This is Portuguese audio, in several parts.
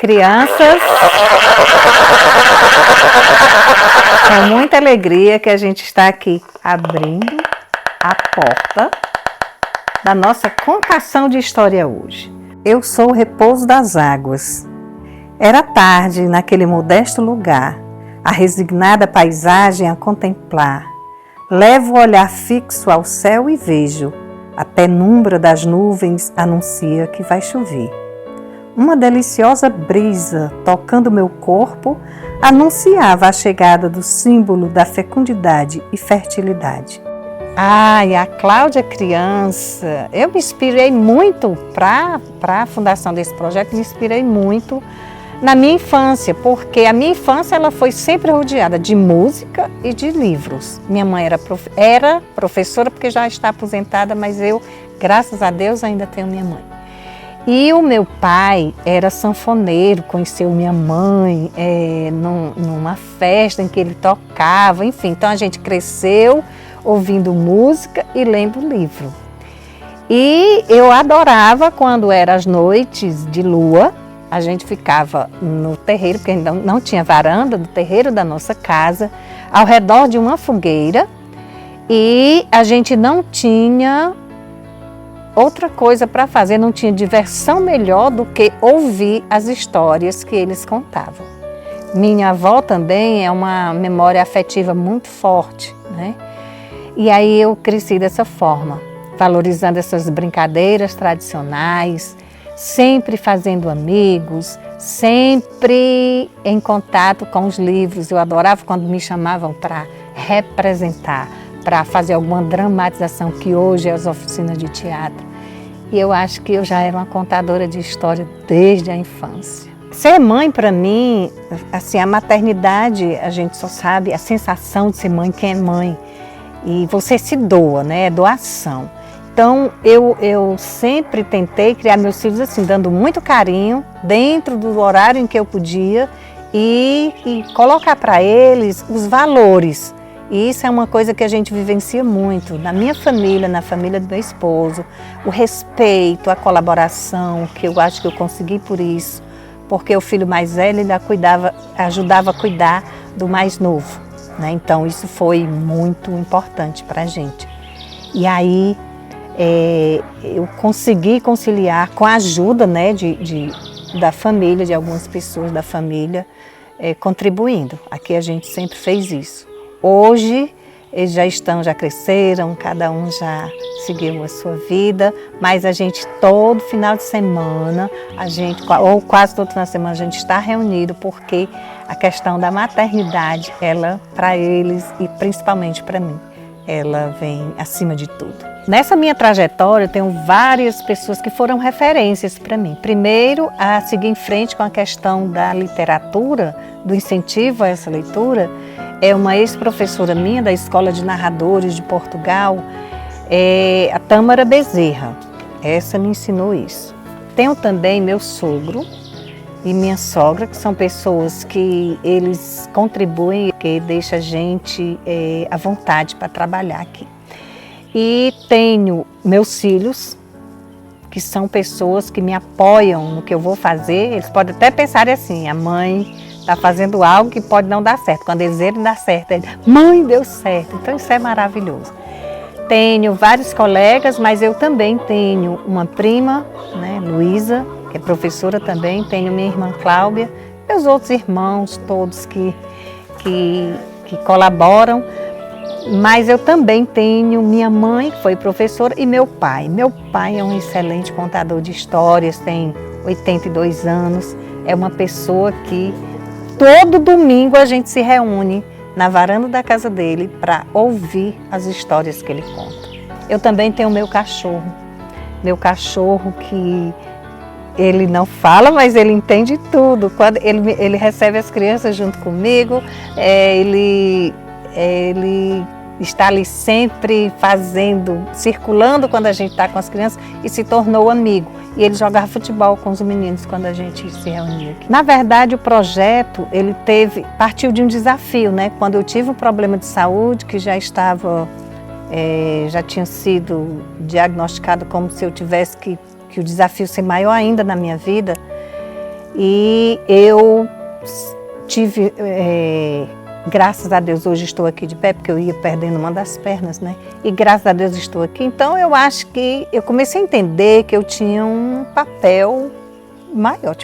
Crianças, com muita alegria que a gente está aqui abrindo a porta da nossa contação de história hoje. Eu sou o repouso das águas. Era tarde naquele modesto lugar, a resignada paisagem a contemplar. Levo o olhar fixo ao céu e vejo, a penumbra das nuvens anuncia que vai chover. Uma deliciosa brisa tocando meu corpo anunciava a chegada do símbolo da fecundidade e fertilidade. E a Cláudia criança, eu me inspirei muito para a fundação desse projeto, me inspirei muito na minha infância, porque a minha infância ela foi sempre rodeada de música e de livros. Minha mãe era professora porque já está aposentada, mas eu, graças a Deus, ainda tenho minha mãe. E o meu pai era sanfoneiro, conheceu minha mãe numa festa em que ele tocava, enfim. Então a gente cresceu ouvindo música e lendo livro. E eu adorava quando eram as noites de lua, a gente ficava no terreiro, porque ainda não tinha varanda, no terreiro da nossa casa, ao redor de uma fogueira, e a gente não tinha outra coisa para fazer, não tinha diversão melhor do que ouvir as histórias que eles contavam. Minha avó também é uma memória afetiva muito forte, né? E aí eu cresci dessa forma, valorizando essas brincadeiras tradicionais, sempre fazendo amigos, sempre em contato com os livros. Eu adorava quando me chamavam para representar, para fazer alguma dramatização, que hoje é as oficinas de teatro. E eu acho que eu já era uma contadora de história desde a infância. Ser mãe, para mim, assim, a maternidade, a gente só sabe a sensação de ser mãe, quem é mãe. E você se doa, né? É doação. Então, eu sempre tentei criar meus filhos assim, dando muito carinho, dentro do horário em que eu podia, e colocar para eles os valores. E isso é uma coisa que a gente vivencia muito na minha família, na família do meu esposo. O respeito, a colaboração, que eu acho que eu consegui por isso. Porque o filho mais velho ainda ajudava a cuidar do mais novo, né? Então isso foi muito importante para a gente. E aí eu consegui conciliar com a ajuda, né, da família, de algumas pessoas da família, contribuindo. Aqui a gente sempre fez isso. Hoje eles já cresceram, cada um já seguiu a sua vida, mas a gente todo final de semana, ou quase todo final de semana, a gente está reunido porque a questão da maternidade, ela, para eles e principalmente para mim, ela vem acima de tudo. Nessa minha trajetória, eu tenho várias pessoas que foram referências para mim. Primeiro, a seguir em frente com a questão da literatura, do incentivo a essa leitura, é uma ex-professora minha da Escola de Narradores de Portugal, a Tâmara Bezerra. Essa me ensinou isso. Tenho também meu sogro e minha sogra, que são pessoas que eles contribuem, que deixam a gente à vontade para trabalhar aqui. E tenho meus filhos, que são pessoas que me apoiam no que eu vou fazer. Eles podem até pensar assim, a mãe está fazendo algo que pode não dar certo. Quando eles verem dar certo, eles, mãe, deu certo. Então isso é maravilhoso. Tenho vários colegas, mas eu também tenho uma prima, né, Luísa, que é professora também. Tenho minha irmã Cláudia, meus outros irmãos, todos que colaboram. Mas eu também tenho minha mãe, que foi professora, e meu pai. Meu pai é um excelente contador de histórias, tem 82 anos. É uma pessoa que todo domingo a gente se reúne na varanda da casa dele para ouvir as histórias que ele conta. Eu também tenho meu cachorro que ele não fala, mas ele entende tudo. Quando ele recebe as crianças junto comigo, ele está ali sempre circulando quando a gente está com as crianças e se tornou amigo. E ele jogava futebol com os meninos quando a gente se reunia aqui. Na verdade, o projeto partiu de um desafio, né? Quando eu tive um problema de saúde que já tinha sido diagnosticado como se eu tivesse que o desafio ser maior ainda na minha vida, E eu tive, graças a Deus, hoje estou aqui de pé, porque eu ia perdendo uma das pernas, né? E graças a Deus estou aqui. Então eu acho que eu comecei a entender que eu tinha um papel maior,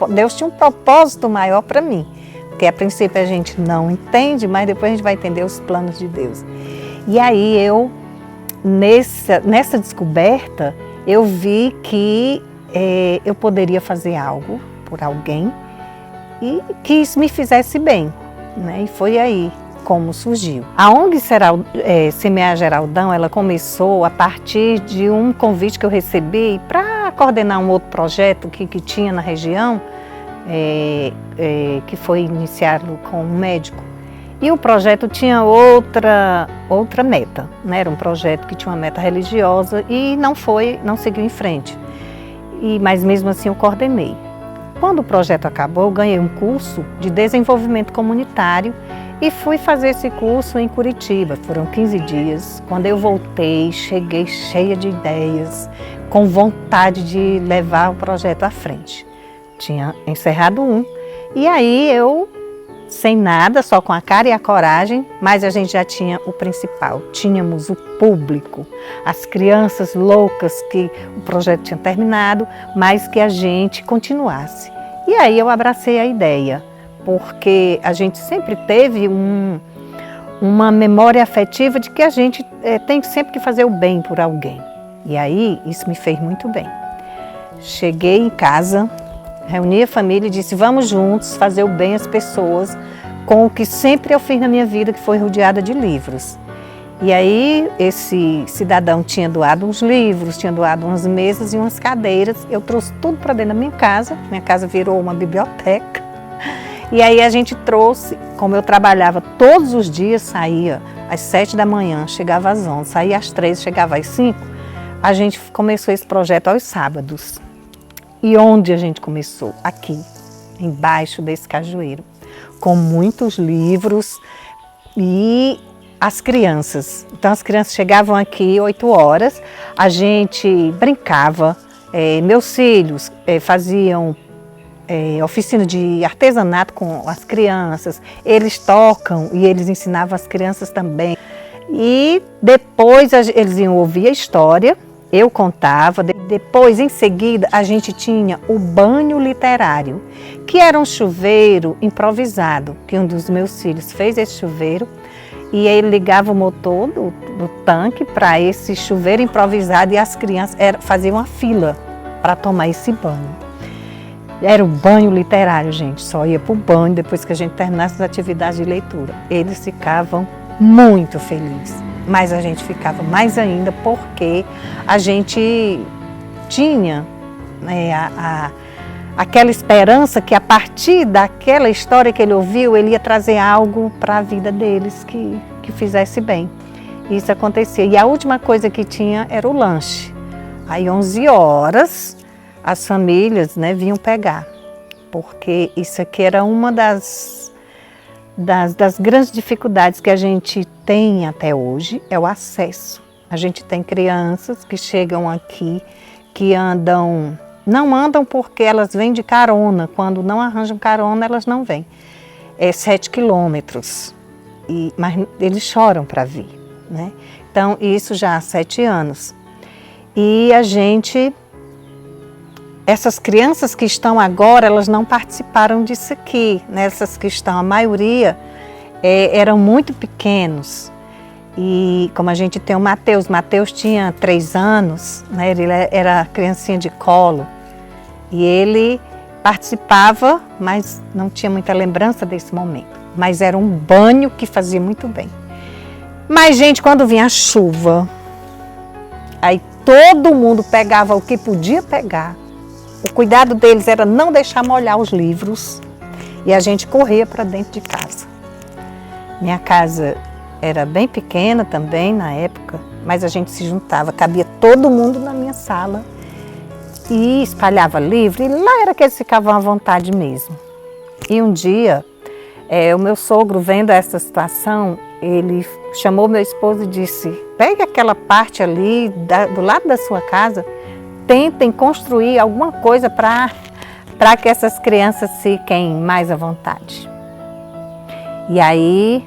Deus tinha um propósito maior para mim. Porque a princípio a gente não entende, mas depois a gente vai entender os planos de Deus. E aí eu, nessa descoberta, eu vi que eu poderia fazer algo por alguém e que isso me fizesse bem, né? E foi aí como surgiu. A ONG Semear Geraldão, ela começou a partir de um convite que eu recebi para coordenar um outro projeto que tinha na região, que foi iniciado com um médico. E o projeto tinha outra meta, né? Era um projeto que tinha uma meta religiosa e não seguiu em frente. Mas mesmo assim eu coordenei. Quando o projeto acabou, eu ganhei um curso de desenvolvimento comunitário e fui fazer esse curso em Curitiba. Foram 15 dias. Quando eu voltei, cheguei cheia de ideias, com vontade de levar o projeto à frente. Tinha encerrado um. E aí eu, sem nada, só com a cara e a coragem, mas a gente já tinha o principal. Tínhamos o público, as crianças loucas que o projeto tinha terminado, mas que a gente continuasse. E aí eu abracei a ideia, porque a gente sempre teve uma memória afetiva de que a gente tem sempre que fazer o bem por alguém. E aí isso me fez muito bem. Cheguei em casa, reuni a família e disse, vamos juntos fazer o bem às pessoas com o que sempre eu fiz na minha vida, que foi rodeada de livros. E aí esse cidadão tinha doado uns livros, tinha doado umas mesas e umas cadeiras. Eu trouxe tudo para dentro da minha casa virou uma biblioteca. E aí a gente trouxe, como eu trabalhava todos os dias, saía às 7 da manhã, chegava às 11, saía às 3, chegava às 5, a gente começou esse projeto aos sábados. E onde a gente começou? Aqui, embaixo desse cajueiro, com muitos livros e as crianças. Então as crianças chegavam aqui 8 horas, a gente brincava, meus filhos faziam oficina de artesanato com as crianças, eles tocam e eles ensinavam as crianças também. E depois eles iam ouvir a história, eu contava, depois em seguida a gente tinha o banho literário, que era um chuveiro improvisado, que um dos meus filhos fez esse chuveiro e ele ligava o motor do tanque para esse chuveiro improvisado e as crianças faziam uma fila para tomar esse banho. Era o banho literário, gente, só ia para o banho depois que a gente terminasse as atividades de leitura. Eles ficavam muito felizes, mas a gente ficava mais ainda porque a gente tinha aquela esperança que a partir daquela história que ele ouviu, ele ia trazer algo para a vida deles que fizesse bem. Isso acontecia. E a última coisa que tinha era o lanche. Aí 11 horas as famílias, né, vinham pegar, porque isso aqui era uma das grandes dificuldades que a gente tem até hoje, é o acesso. A gente tem crianças que chegam aqui, que não andam porque elas vêm de carona, quando não arranjam carona elas não vêm. É 7 quilômetros, mas eles choram para vir, né? Então isso já há 7 anos. E essas crianças que estão agora, elas não participaram disso aqui, né? Essas que estão, a maioria eram muito pequenos. E como a gente tem o Mateus tinha 3 anos, né? Ele era criancinha de colo. E ele participava, mas não tinha muita lembrança desse momento. Mas era um banho que fazia muito bem. Mas, gente, quando vinha a chuva, aí todo mundo pegava o que podia pegar. O cuidado deles era não deixar molhar os livros e a gente corria para dentro de casa. Minha casa era bem pequena também na época, mas a gente se juntava, cabia todo mundo na minha sala e espalhava livro, e lá era que eles ficavam à vontade mesmo. E um dia, o meu sogro, vendo essa situação, ele chamou meu esposo e disse, pegue aquela parte ali do lado da sua casa, tentem construir alguma coisa para para que essas crianças fiquem mais à vontade. E aí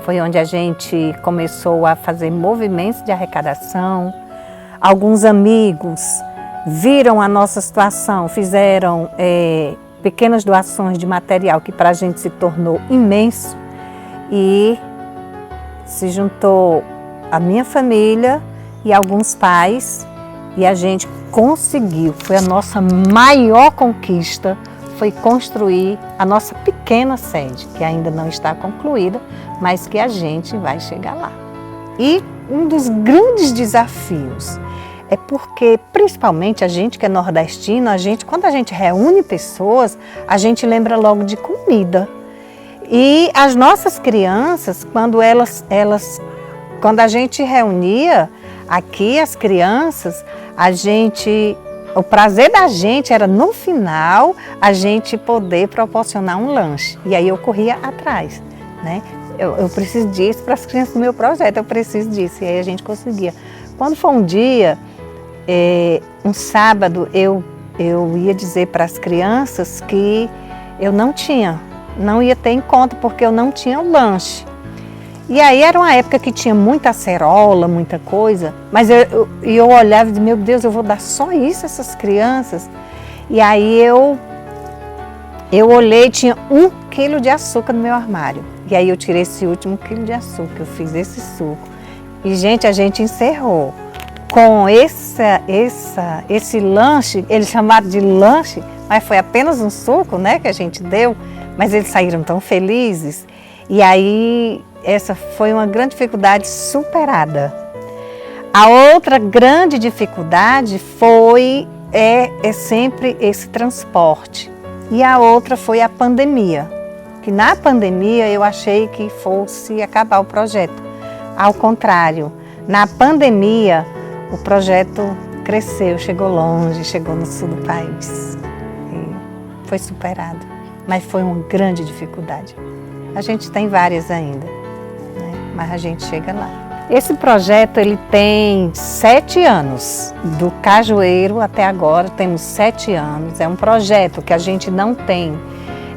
foi onde a gente começou a fazer movimentos de arrecadação. Alguns amigos viram a nossa situação, fizeram pequenas doações de material que para a gente se tornou imenso, e se juntou a minha família e alguns pais, e a gente conseguiu. Foi a nossa maior conquista, foi construir a nossa pequena sede, que ainda não está concluída, mas que a gente vai chegar lá. E um dos grandes desafios é porque, principalmente a gente que é nordestino, quando a gente reúne pessoas, a gente lembra logo de comida. E as nossas crianças, quando a gente reunia aqui as crianças, o prazer da gente era, no final, a gente poder proporcionar um lanche. E aí eu corria atrás, né? Eu preciso disso para as crianças do meu projeto, eu preciso disso. E aí a gente conseguia. Quando foi um dia, um sábado, eu ia dizer para as crianças que eu não ia ter encontro, porque eu não tinha o lanche. E aí era uma época que tinha muita acerola, muita coisa, mas eu olhava e dizia, meu Deus, eu vou dar só isso a essas crianças? E aí eu olhei, tinha 1 quilo de açúcar no meu armário. E aí eu tirei esse último quilo de açúcar, eu fiz esse suco. E, gente, a gente encerrou com esse lanche, eles chamaram de lanche, mas foi apenas um suco, né, que a gente deu, mas eles saíram tão felizes. E aí essa foi uma grande dificuldade superada. A outra grande dificuldade é sempre esse transporte. E a outra foi a pandemia, que na pandemia eu achei que fosse acabar o projeto. Ao contrário, na pandemia o projeto cresceu, chegou longe, chegou no sul do país. E foi superado, mas foi uma grande dificuldade. A gente tem várias ainda, né? Mas a gente chega lá. Esse projeto ele tem 7 anos, do Cajueiro até agora temos 7 anos. É um projeto que a gente não tem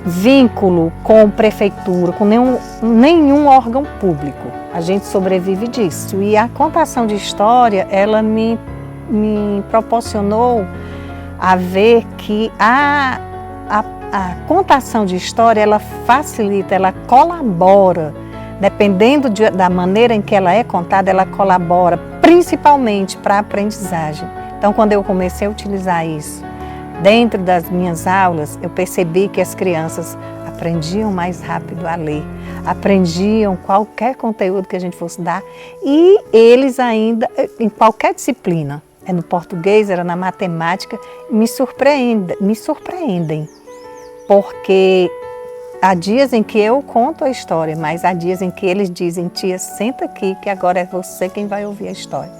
vínculo com prefeitura, com nenhum órgão público. A gente sobrevive disso. E a contação de história, ela me proporcionou a ver que a contação de história, ela facilita, ela colabora, dependendo da maneira em que ela é contada, ela colabora principalmente para a aprendizagem. Então, quando eu comecei a utilizar isso dentro das minhas aulas, eu percebi que as crianças aprendiam mais rápido a ler, aprendiam qualquer conteúdo que a gente fosse dar, e eles ainda, em qualquer disciplina, no português, era na matemática, me surpreendem. Porque há dias em que eu conto a história, mas há dias em que eles dizem, tia, senta aqui que agora é você quem vai ouvir a história.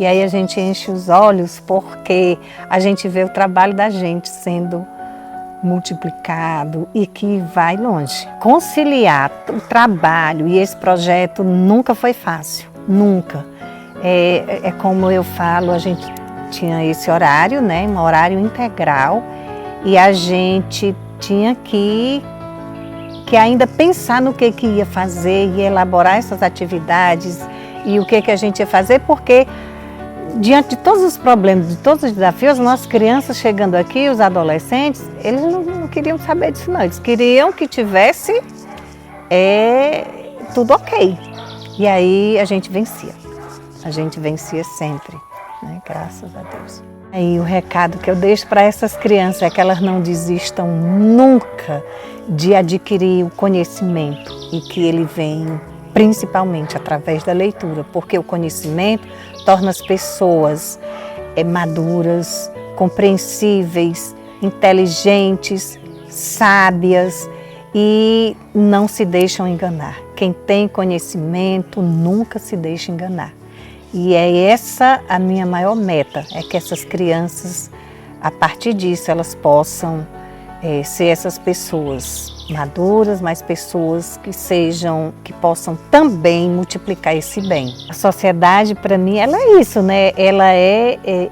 E aí a gente enche os olhos porque a gente vê o trabalho da gente sendo multiplicado e que vai longe. Conciliar o trabalho e esse projeto nunca foi fácil, nunca. É como eu falo, a gente tinha esse horário, né, um horário integral, e a gente tinha que ainda pensar no que ia fazer e elaborar essas atividades e o que a gente ia fazer, porque diante de todos os problemas, de todos os desafios, as nossas crianças chegando aqui, os adolescentes, eles não queriam saber disso não, eles queriam que tivesse tudo ok. E aí a gente vencia sempre, né? Graças a Deus. E o recado que eu deixo para essas crianças é que elas não desistam nunca de adquirir o conhecimento, e que ele vem principalmente através da leitura, porque o conhecimento torna as pessoas maduras, compreensíveis, inteligentes, sábias e não se deixam enganar. Quem tem conhecimento nunca se deixa enganar. E é essa a minha maior meta, é que essas crianças, a partir disso, elas possam ser essas pessoas maduras, mas pessoas que possam também multiplicar esse bem. A sociedade, para mim, ela é isso, né?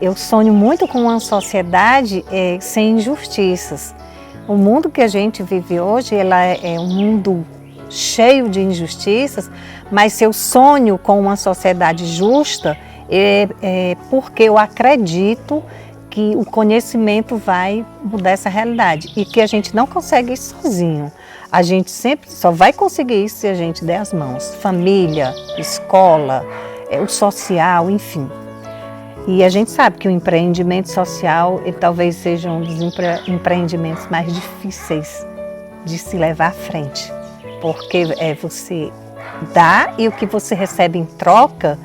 Eu sonho muito com uma sociedade sem injustiças. O mundo que a gente vive hoje, ela é um mundo cheio de injustiças, mas se eu sonho com uma sociedade justa, porque eu acredito que o conhecimento vai mudar essa realidade e que a gente não consegue isso sozinho. A gente sempre só vai conseguir isso se a gente der as mãos. Família, escola, o social, enfim. E a gente sabe que o empreendimento social ele talvez seja um dos empreendimentos mais difíceis de se levar à frente. Porque você dá e o que você recebe em troca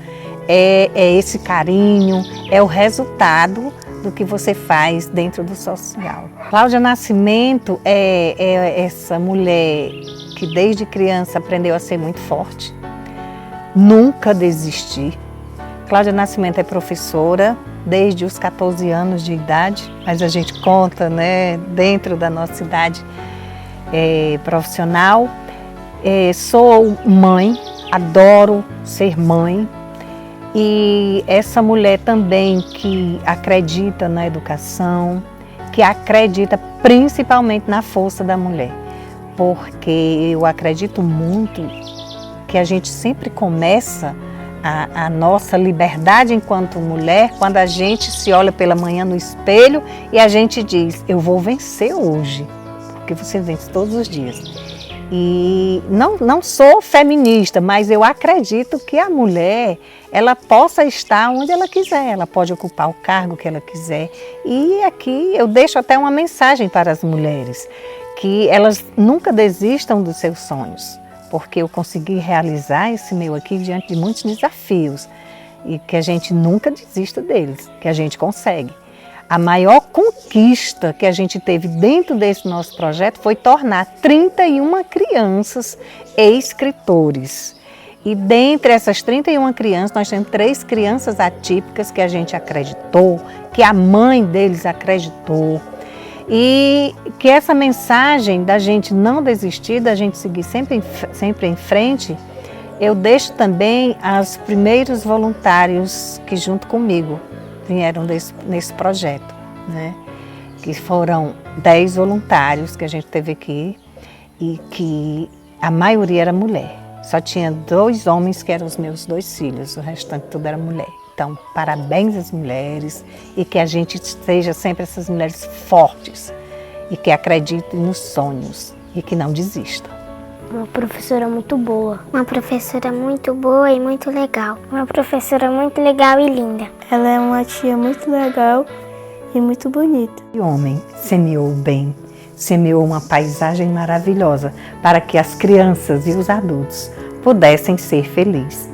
é esse carinho, é o resultado do que você faz dentro do social. Cláudia Nascimento é essa mulher que desde criança aprendeu a ser muito forte, nunca desistir. Cláudia Nascimento é professora desde os 14 anos de idade, mas a gente conta, né, dentro da nossa idade profissional. Sou mãe, adoro ser mãe. E essa mulher também que acredita na educação, que acredita principalmente na força da mulher, porque eu acredito muito que a gente sempre começa a nossa liberdade enquanto mulher quando a gente se olha pela manhã no espelho e a gente diz, eu vou vencer hoje, porque você vence todos os dias. E não sou feminista, mas eu acredito que a mulher, ela possa estar onde ela quiser, ela pode ocupar o cargo que ela quiser. E aqui eu deixo até uma mensagem para as mulheres, que elas nunca desistam dos seus sonhos, porque eu consegui realizar esse meu aqui diante de muitos desafios, e que a gente nunca desista deles, que a gente consegue. A maior conquista que a gente teve dentro desse nosso projeto foi tornar 31 crianças escritores. E dentre essas 31 crianças, nós temos 3 crianças atípicas que a gente acreditou, que a mãe deles acreditou. E que essa mensagem da gente não desistir, da gente seguir sempre em frente, eu deixo também aos primeiros voluntários que junto comigo vieram nesse projeto, né? Que foram 10 voluntários que a gente teve aqui e que a maioria era mulher. Só tinha 2 homens que eram os meus 2 filhos, o restante tudo era mulher. Então, parabéns às mulheres e que a gente seja sempre essas mulheres fortes e que acreditem nos sonhos e que não desistam. Uma professora muito boa. Uma professora muito boa e muito legal. Uma professora muito legal e linda. Ela é uma tia muito legal e muito bonita. E o homem semeou o bem, semeou uma paisagem maravilhosa para que as crianças e os adultos pudessem ser felizes.